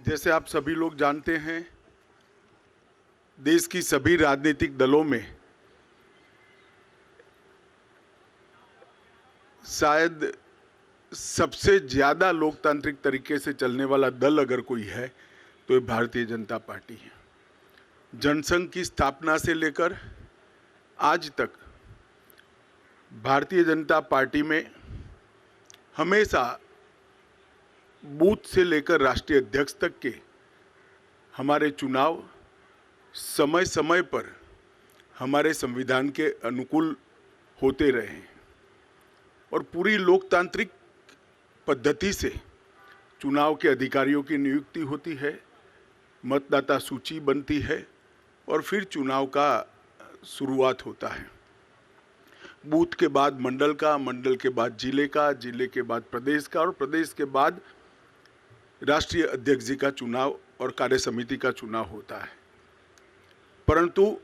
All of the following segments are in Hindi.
जैसे आप सभी लोग जानते हैं, देश की सभी राजनीतिक दलों में शायद सबसे ज़्यादा लोकतांत्रिक तरीके से चलने वाला दल अगर कोई है तो ये भारतीय जनता पार्टी है। जनसंघ की स्थापना से लेकर आज तक भारतीय जनता पार्टी में हमेशा बूथ से लेकर राष्ट्रीय अध्यक्ष तक के हमारे चुनाव समय समय पर हमारे संविधान के अनुकूल होते रहे हैं और पूरी लोकतांत्रिक पद्धति से चुनाव के अधिकारियों की नियुक्ति होती है, मतदाता सूची बनती है और फिर चुनाव का शुरुआत होता है। बूथ के बाद मंडल का, मंडल के बाद जिले का, जिले के बाद प्रदेश का और प्रदेश के बाद राष्ट्रीय अध्यक्ष जी का चुनाव और कार्य समिति का चुनाव होता है। परंतु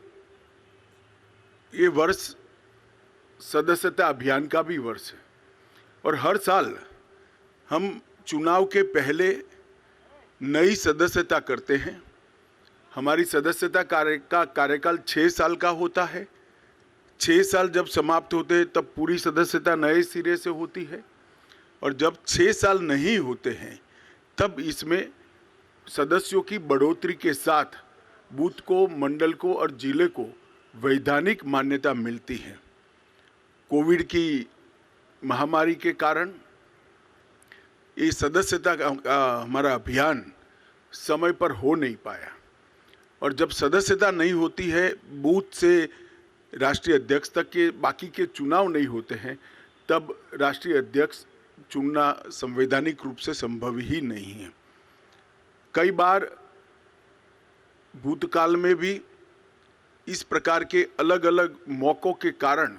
ये वर्ष सदस्यता अभियान का भी वर्ष है और हर साल हम चुनाव के पहले नई सदस्यता करते हैं। हमारी सदस्यता कार्यकाल 6 साल का होता है। 6 साल जब समाप्त होते हैं तब पूरी सदस्यता नए सिरे से होती है और जब 6 साल नहीं होते हैं तब इसमें सदस्यों की बढ़ोतरी के साथ बूथ को, मंडल को और जिले को वैधानिक मान्यता मिलती है। कोविड की महामारी के कारण ये सदस्यता का हमारा अभियान समय पर हो नहीं पाया और जब सदस्यता नहीं होती है, बूथ से राष्ट्रीय अध्यक्ष तक के बाकी के चुनाव नहीं होते हैं, तब राष्ट्रीय अध्यक्ष चुनना संवैधानिक रूप से संभव ही नहीं है। कई बार भूतकाल में भी इस प्रकार के अलग अलग मौकों के कारण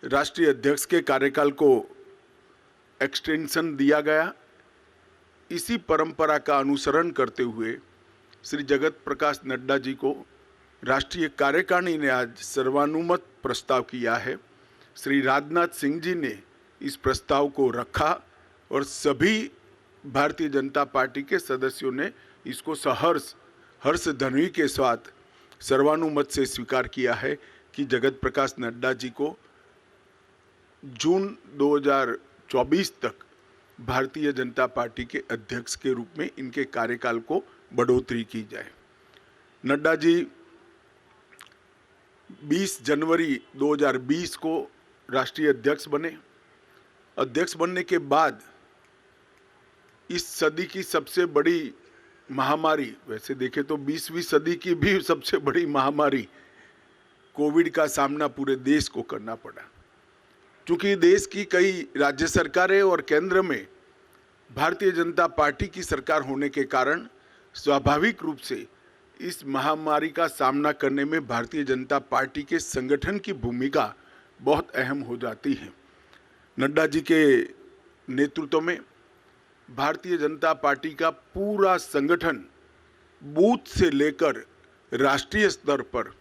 राष्ट्रीय अध्यक्ष के कार्यकाल को एक्सटेंशन दिया गया। इसी परंपरा का अनुसरण करते हुए श्री जगत प्रकाश नड्डा जी को राष्ट्रीय कार्यकारिणी ने आज सर्वानुमत प्रस्ताव किया है। श्री राजनाथ सिंह जी ने इस प्रस्ताव को रखा और सभी भारतीय जनता पार्टी के सदस्यों ने इसको सहर्ष हर्ष ध्वनि के साथ सर्वानुमत से स्वीकार किया है कि जगत प्रकाश नड्डा जी को जून 2024 तक भारतीय जनता पार्टी के अध्यक्ष के रूप में इनके कार्यकाल को बढ़ोतरी की जाए। नड्डा जी 20 जनवरी 2020 को राष्ट्रीय अध्यक्ष बने। अध्यक्ष बनने के बाद इस सदी की सबसे बड़ी महामारी, वैसे देखें तो 20वीं सदी की भी सबसे बड़ी महामारी कोविड का सामना पूरे देश को करना पड़ा। क्योंकि देश की कई राज्य सरकारें और केंद्र में भारतीय जनता पार्टी की सरकार होने के कारण स्वाभाविक रूप से इस महामारी का सामना करने में भारतीय जनता पार्टी के संगठन की भूमिका बहुत अहम हो जाती है। नड्डा जी के नेतृत्व में भारतीय जनता पार्टी का पूरा संगठन बूथ से लेकर राष्ट्रीय स्तर पर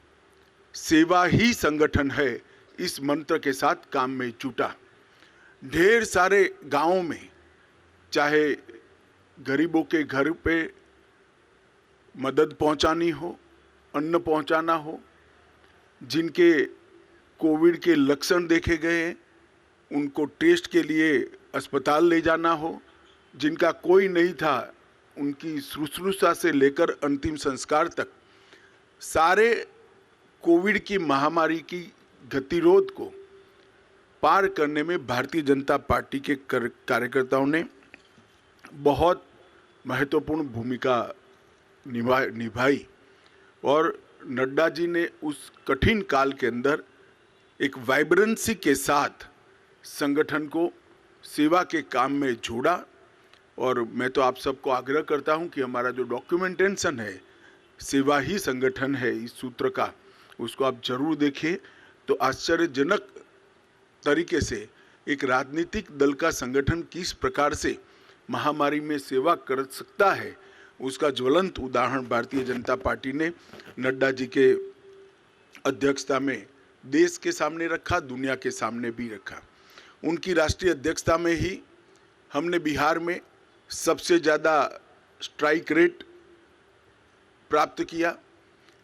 सेवा ही संगठन है, इस मंत्र के साथ काम में जुटा। ढेर सारे गांवों में चाहे गरीबों के घर पे मदद पहुंचानी हो, अन्न पहुंचाना हो, जिनके कोविड के लक्षण देखे गए उनको टेस्ट के लिए अस्पताल ले जाना हो, जिनका कोई नहीं था उनकी शुश्रूषा से लेकर अंतिम संस्कार तक सारे कोविड की महामारी की गतिरोध को पार करने में भारतीय जनता पार्टी के कार्यकर्ताओं ने बहुत महत्वपूर्ण भूमिका निभाई और नड्डा जी ने उस कठिन काल के अंदर एक वाइब्रेंसी के साथ संगठन को सेवा के काम में जोड़ा। और मैं तो आप सबको आग्रह करता हूं कि हमारा जो डॉक्यूमेंटेशन है, सेवा ही संगठन है, इस सूत्र का, उसको आप जरूर देखिए। तो आश्चर्यजनक तरीके से एक राजनीतिक दल का संगठन किस प्रकार से महामारी में सेवा कर सकता है, उसका ज्वलंत उदाहरण भारतीय जनता पार्टी ने नड्डा जी के अध्यक्षता में देश के सामने रखा, दुनिया के सामने भी रखा। उनकी राष्ट्रीय अध्यक्षता में ही हमने बिहार में सबसे ज़्यादा स्ट्राइक रेट प्राप्त किया।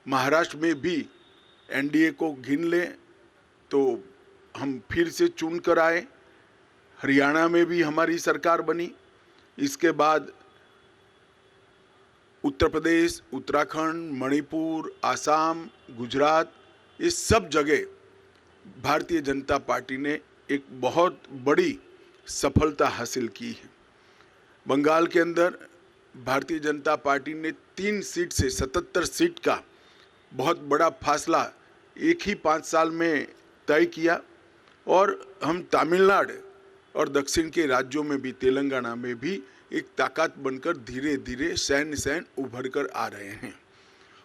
महाराष्ट्र में भी एनडीए को गिन लें तो हम फिर से चुन कर आए। हरियाणा में भी हमारी सरकार बनी। इसके बाद उत्तर प्रदेश, उत्तराखंड, मणिपुर, आसाम, गुजरात, इस सब जगह भारतीय जनता पार्टी ने एक बहुत बड़ी सफलता हासिल की है। बंगाल के अंदर भारतीय जनता पार्टी ने 3 सीट से 77 सीट का बहुत बड़ा फासला एक ही 5 साल में तय किया। और हम तमिलनाडु और दक्षिण के राज्यों में भी, तेलंगाना में भी एक ताकत बनकर धीरे धीरे सैन उभर कर आ रहे हैं।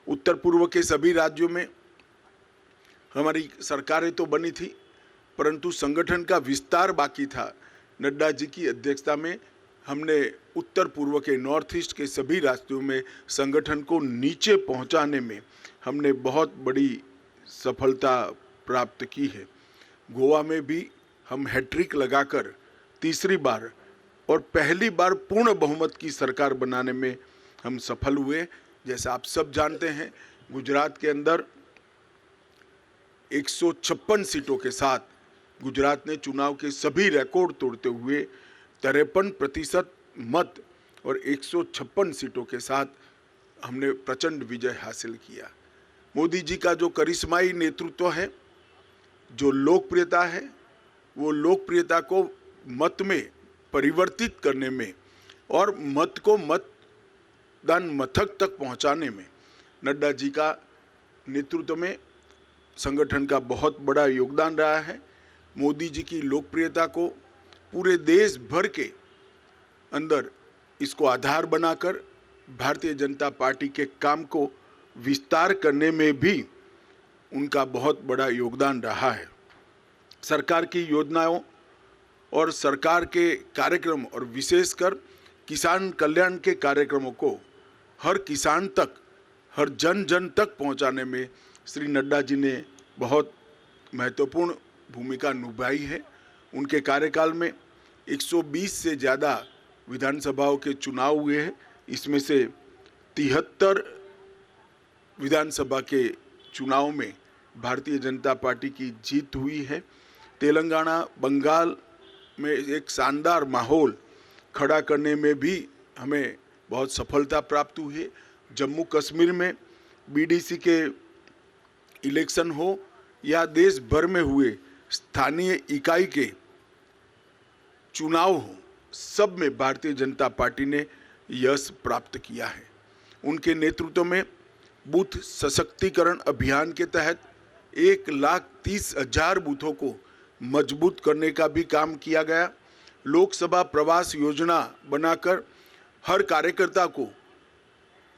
उत्तर पूर्व के सभी राज्यों में हमारी सरकारें तो बनी थी, परंतु संगठन का विस्तार बाकी था। नड्डा जी की अध्यक्षता में हमने उत्तर पूर्व के नॉर्थ ईस्ट के सभी राज्यों में संगठन को नीचे पहुंचाने में हमने बहुत बड़ी सफलता प्राप्त की है। गोवा में भी हम हैट्रिक लगाकर तीसरी बार और पहली बार पूर्ण बहुमत की सरकार बनाने में हम सफल हुए। जैसा आप सब जानते हैं, गुजरात के अंदर 156 सीटों के साथ गुजरात ने चुनाव के सभी रिकॉर्ड तोड़ते हुए 53% मत और 156 सीटों के साथ हमने प्रचंड विजय हासिल किया। मोदी जी का जो करिश्माई नेतृत्व है, जो लोकप्रियता है, वो लोकप्रियता को मत में परिवर्तित करने में और मत को मतदान मथक तक पहुंचाने में नड्डा जी का नेतृत्व में संगठन का बहुत बड़ा योगदान रहा है। मोदी जी की लोकप्रियता को पूरे देश भर के अंदर इसको आधार बनाकर भारतीय जनता पार्टी के काम को विस्तार करने में भी उनका बहुत बड़ा योगदान रहा है। सरकार की योजनाओं और सरकार के कार्यक्रम और विशेषकर किसान कल्याण के कार्यक्रमों को हर किसान तक, हर जन जन तक पहुंचाने में श्री नड्डा जी ने बहुत महत्वपूर्ण भूमिका निभाई है। उनके कार्यकाल में 120 से ज़्यादा विधानसभाओं के चुनाव हुए हैं। इसमें से 73 विधानसभा के चुनाव में भारतीय जनता पार्टी की जीत हुई है। तेलंगाना, बंगाल में एक शानदार माहौल खड़ा करने में भी हमें बहुत सफलता प्राप्त हुई है। जम्मू कश्मीर में बीडीसी के इलेक्शन हो या देश भर में हुए स्थानीय इकाई के चुनाव हो, सब में भारतीय जनता पार्टी ने यश प्राप्त किया है। उनके नेतृत्व में बूथ सशक्तिकरण अभियान के तहत 1,30,000 बूथों को मजबूत करने का भी काम किया गया। लोकसभा प्रवास योजना बनाकर हर कार्यकर्ता को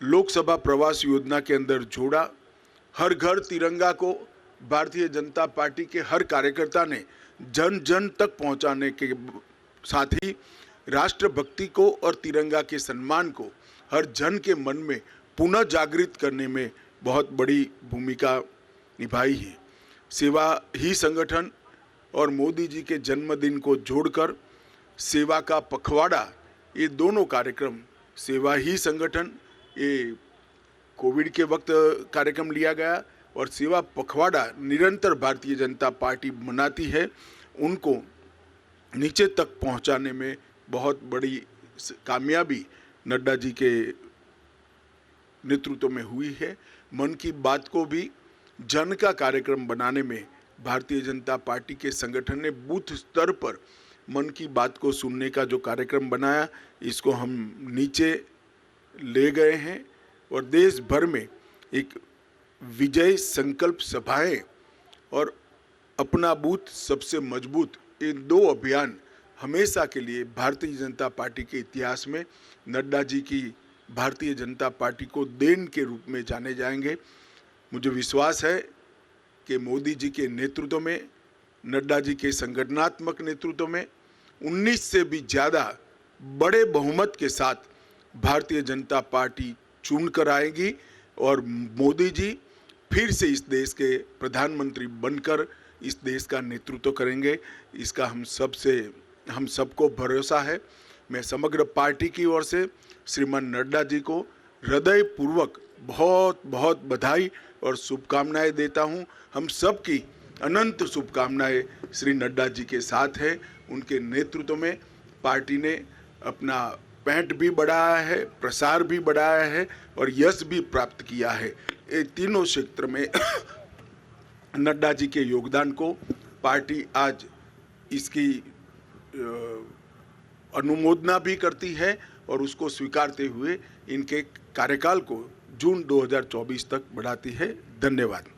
लोकसभा प्रवास योजना के अंदर जोड़ा। हर घर तिरंगा को भारतीय जनता पार्टी के हर कार्यकर्ता ने जन जन तक पहुंचाने के साथ ही राष्ट्रभक्ति को और तिरंगा के सम्मान को हर जन के मन में पुनः जागृत करने में बहुत बड़ी भूमिका निभाई है। सेवा ही संगठन और मोदी जी के जन्मदिन को जोड़कर सेवा का पखवाड़ा, ये दोनों कार्यक्रम, सेवा ही संगठन ये कोविड के वक्त कार्यक्रम लिया गया और सेवा पखवाड़ा निरंतर भारतीय जनता पार्टी मनाती है, उनको नीचे तक पहुंचाने में बहुत बड़ी कामयाबी नड्डा जी के नेतृत्व में हुई है। मन की बात को भी जन का कार्यक्रम बनाने में भारतीय जनता पार्टी के संगठन ने बूथ स्तर पर मन की बात को सुनने का जो कार्यक्रम बनाया, इसको हम नीचे ले गए हैं और देश भर में एक विजय संकल्प सभाएं और अपना बूथ सबसे मजबूत, ये 2 अभियान हमेशा के लिए भारतीय जनता पार्टी के इतिहास में नड्डा जी की भारतीय जनता पार्टी को देन के रूप में जाने जाएंगे। मुझे विश्वास है कि मोदी जी के नेतृत्व में, नड्डा जी के संगठनात्मक नेतृत्व में 19 से भी ज़्यादा बड़े बहुमत के साथ भारतीय जनता पार्टी चुन कर आएगी और मोदी जी फिर से इस देश के प्रधानमंत्री बनकर इस देश का नेतृत्व करेंगे। इसका हम सबको भरोसा है। मैं समग्र पार्टी की ओर से श्रीमान नड्डा जी को हृदयपूर्वक बहुत बहुत बधाई और शुभकामनाएं देता हूं। हम सब की अनंत शुभकामनाएं श्री नड्डा जी के साथ है। उनके नेतृत्व में पार्टी ने अपना पैंठ भी बढ़ाया है, प्रसार भी बढ़ाया है और यश भी प्राप्त किया है। ये तीनों क्षेत्र में नड्डा जी के योगदान को पार्टी आज इसकी अनुमोदना भी करती है और उसको स्वीकारते हुए इनके कार्यकाल को जून 2024 तक बढ़ाती है। धन्यवाद।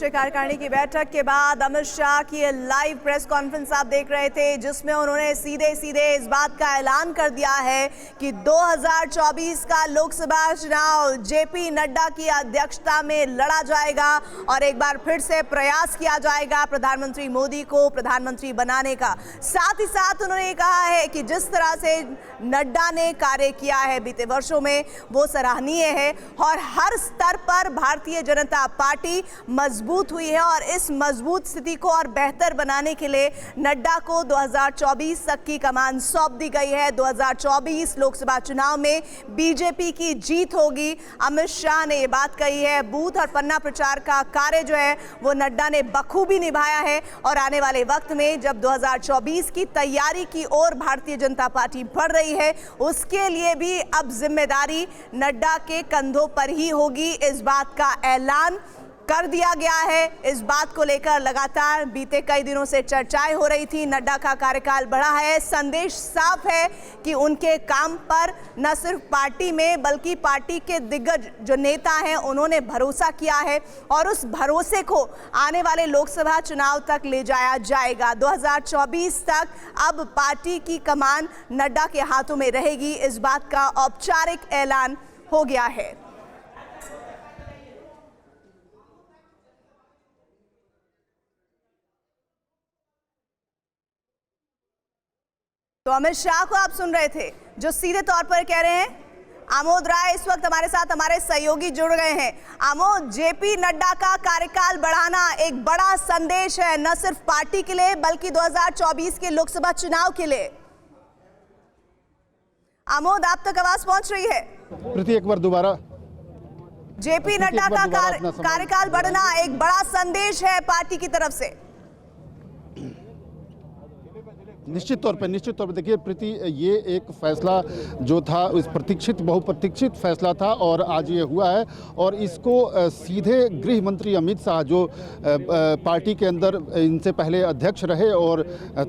कार्यकारिणी की बैठक के बाद अमित शाह की लाइव प्रेस कॉन्फ्रेंस आप देख रहे थे, जिसमें उन्होंने सीधे सीधे इस बात का ऐलान कर दिया है कि 2024 का लोकसभा चुनाव जेपी नड्डा की अध्यक्षता में लड़ा जाएगा और एक बार फिर से प्रयास किया जाएगा प्रधानमंत्री मोदी को प्रधानमंत्री बनाने का। साथ ही साथ उन्होंने कहा है कि जिस तरह से नड्डा ने कार्य किया है बीते वर्षों में वो सराहनीय है और हर स्तर पर भारतीय जनता पार्टी मजबूत हुई है और इस मजबूत स्थिति को और बेहतर बनाने के लिए नड्डा को 2024 तक की कमान सौंप दी गई है। 2024 लोकसभा चुनाव में बीजेपी की जीत होगी। अमित शाह ने ये बात कही है। बूथ और पन्ना प्रचार का कार्य जो है वो नड्डा ने बखूबी निभाया है और आने वाले वक्त में जब 2024 की तैयारी की ओर भारतीय जनता पार्टी बढ़ रही है, उसके लिए भी अब जिम्मेदारी नड्डा के कंधों पर ही होगी। इस बात का ऐलान कर दिया गया है। इस बात को लेकर लगातार बीते कई दिनों से चर्चाएं हो रही थी। नड्डा का कार्यकाल बढ़ा है, संदेश साफ है कि उनके काम पर न सिर्फ पार्टी में बल्कि पार्टी के दिग्गज जो नेता हैं उन्होंने भरोसा किया है और उस भरोसे को आने वाले लोकसभा चुनाव तक ले जाया जाएगा। 2024 तक अब पार्टी की कमान नड्डा के हाथों में रहेगी। इस बात का औपचारिक ऐलान हो गया है। तो अमित शाह को आप सुन रहे थे जो सीधे तौर पर कह रहे हैं। आमोद राय इस वक्त हमारे साथ हमारे सहयोगी जुड़ गए हैं। आमोद, जेपी नड्डा का कार्यकाल बढ़ाना एक बड़ा संदेश है न सिर्फ पार्टी के लिए बल्कि 2024 के लोकसभा चुनाव के लिए। आमोद, आप तक आवाज पहुंच रही है? प्रीति, एक बार दोबारा। जेपी नड्डा का कार्यकाल बढ़ना एक बड़ा संदेश है पार्टी की तरफ से। निश्चित तौर पे देखिए प्रीति, ये एक फैसला जो था उस प्रतीक्षित बहुप्रतीक्षित फैसला था और आज ये हुआ है और इसको सीधे गृह मंत्री अमित शाह जो पार्टी के अंदर इनसे पहले अध्यक्ष रहे और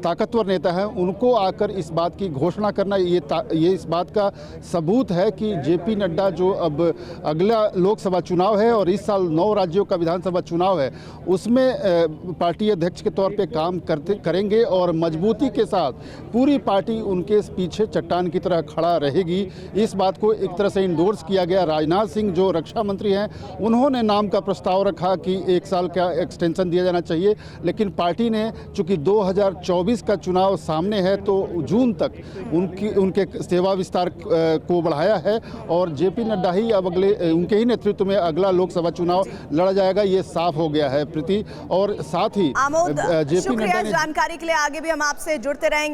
ताकतवर नेता हैं, उनको आकर इस बात की घोषणा करना ये इस बात का सबूत है कि जेपी नड्डा जो अब अगला लोकसभा चुनाव है और इस साल 9 राज्यों का विधानसभा चुनाव है उसमें पार्टी अध्यक्ष के तौर पे काम करेंगे और मजबूती के साथ पूरी पार्टी उनके पीछे चट्टान की तरह खड़ा रहेगी। इस बात को एक तरह से इंडोर्स किया गया। राजनाथ सिंह जो रक्षा मंत्री हैं उन्होंने नाम का प्रस्ताव रखा कि 1 साल का एक्सटेंशन दिया जाना चाहिए, लेकिन पार्टी ने चूंकि 2024 का चुनाव सामने है तो जून तक उनके सेवा विस्तार को बढ़ाया है और जेपी नड्डा ही अब उनके ही नेतृत्व में अगला लोकसभा चुनाव लड़ा जाएगा, ये साफ हो गया है प्रीति। और साथ ही जेपी नड्डा जानकारी के लिए आगे भी हम आपसे जुड़ते रहेंगे।